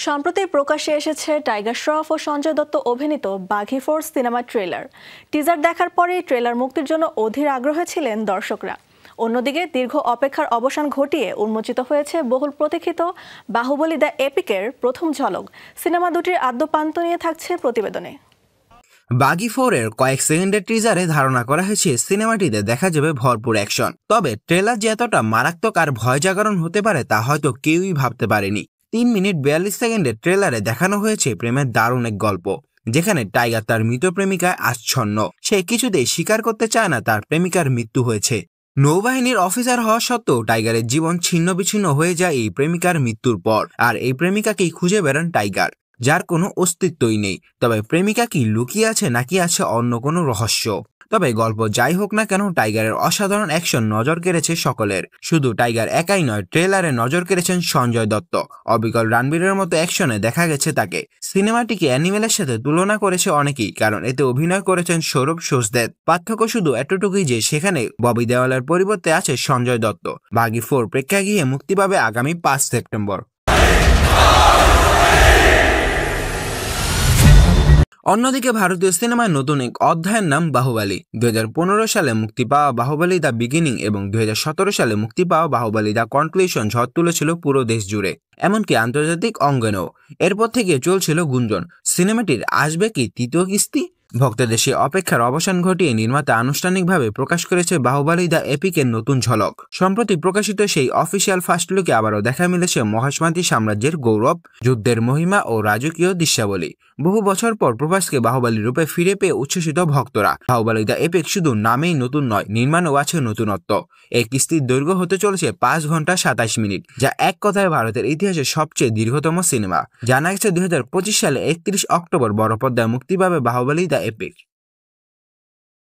সম্প্রতি প্রকাশ্যে এসেছে টাইগার শ্রফ ও সঞ্জয় দত্ত অভিনীত বাঘি 4 সিনেমার ট্রেলার। টিজার দেখার পরেই ট্রেলার মুক্তির জন্য অধীর আগ্রহে ছিলেন দর্শকরা। অন্যদিকে দীর্ঘ অপেক্ষার অবসান ঘটিয়ে উন্মোচিত হয়েছে বহুল প্রতীক্ষিত বাহুবলী দ্য এপিকের প্রথম ঝলক। সিনেমা দুটির আদ্যপান্ত নিয়ে থাকছে প্রতিবেদনে। বাঘি 4 এর কয়েক সেকেন্ডের টিজারে ধারণা করা হয়েছে সিনেমাটিতে দেখা যাবে ভরপুর অ্যাকশন। তবে ট্রেলার যে এতটা মারাত্মক আর ভয় জাগরণ হতে পারে তা হয়তো কেউই ভাবতে পারেনি। 3 মিনিট 42 সেকেন্ডের ট্রেলারে দেখানো হয়েছে প্রেমের দারুণ এক গল্প, যেখানে টাইগার তার মৃত প্রেমিকায় আচ্ছন্ন। সে কিছুতেই স্বীকার করতে চায় না তার প্রেমিকার মৃত্যু হয়েছে। নৌবাহিনীর অফিসার হওয়া সত্ত্বেও টাইগারের জীবন ছিন্ন বিচ্ছিন্ন হয়ে যায় এই প্রেমিকার মৃত্যুর পর। আর এই প্রেমিকাকেই খুঁজে বেড়ান টাইগার, যার কোনো অস্তিত্বই নেই। তবে প্রেমিকা কি লুকিয়ে আছে নাকি আছে অন্য কোনো রহস্য? তবে গল্প যাই হোক না কেন, টাইগারের অসাধারণ অ্যাকশন নজর কেড়েছে সকলের। শুধু টাইগার একাই নয়, ট্রেলারে নজর কেড়েছেন সঞ্জয় দত্ত। অবিকল রণবীরের মতো অ্যাকশনে দেখা গেছে তাকে। সিনেমাটিকে অ্যানিমেলের সাথে তুলনা করেছে অনেকেই, কারণ এতে অভিনয় করেছেন সৌরভ সুজদেব। পার্থক্য শুধু এতটুকুই যে সেখানে ববি দেওয়ালের পরিবর্তে আছে সঞ্জয় দত্ত। বাঘি 4 প্রেক্ষাগৃহে মুক্তি পাবে আগামী 5 সেপ্টেম্বর। অন্যদিকে ভারতীয় সিনেমায় নতুন এক অধ্যায়ের নাম বাহুবলী। 2015 সালে মুক্তি পাওয়া বাহুবলী দ্য বিগিনিং এবং 2017 সালে মুক্তি পাওয়া বাহুবলী দ্য কনক্লুশন ঝড় তুলেছিল পুরো দেশ জুড়ে, এমনকি আন্তর্জাতিক অঙ্গনেও। এরপর থেকে চলছিল গুঞ্জন, সিনেমাটির আসবে কি তৃতীয় কিস্তি। ভক্তদের সে অপেক্ষার অবসান ঘটিয়ে নির্মাতা আনুষ্ঠানিকভাবে প্রকাশ করেছে বাহুবলী দ্য এপিকের নতুন ঝলক। সম্প্রতি প্রকাশিত সেই অফিসিয়াল ফার্স্ট লুকে আবারও দেখা মিলেছে মহাসমাধি সাম্রাজ্যের গৌরব, যুদ্ধের মহিমা ও রাজকীয় দৃশ্যাবলী। বহু বছর পর প্রভাসকে বাহুবলী রূপে ফিরে পেয়ে উচ্ছ্বসিত ভক্তরা। বাহুবলী দ্য এপিক শুধু নামেই নতুন নয়, নির্মাণও আছে নতুনত্ব। এই কিস্তির দৈর্ঘ্য হতে চলেছে 5 ঘন্টা 27 মিনিট, যা এক কথায় ভারতের ইতিহাসে সবচেয়ে দীর্ঘতম সিনেমা। জানা গেছে 2025 সালে 31 অক্টোবর বড় পর্দায় মুক্তি পাবে বাহুবলী দ্য এপিক।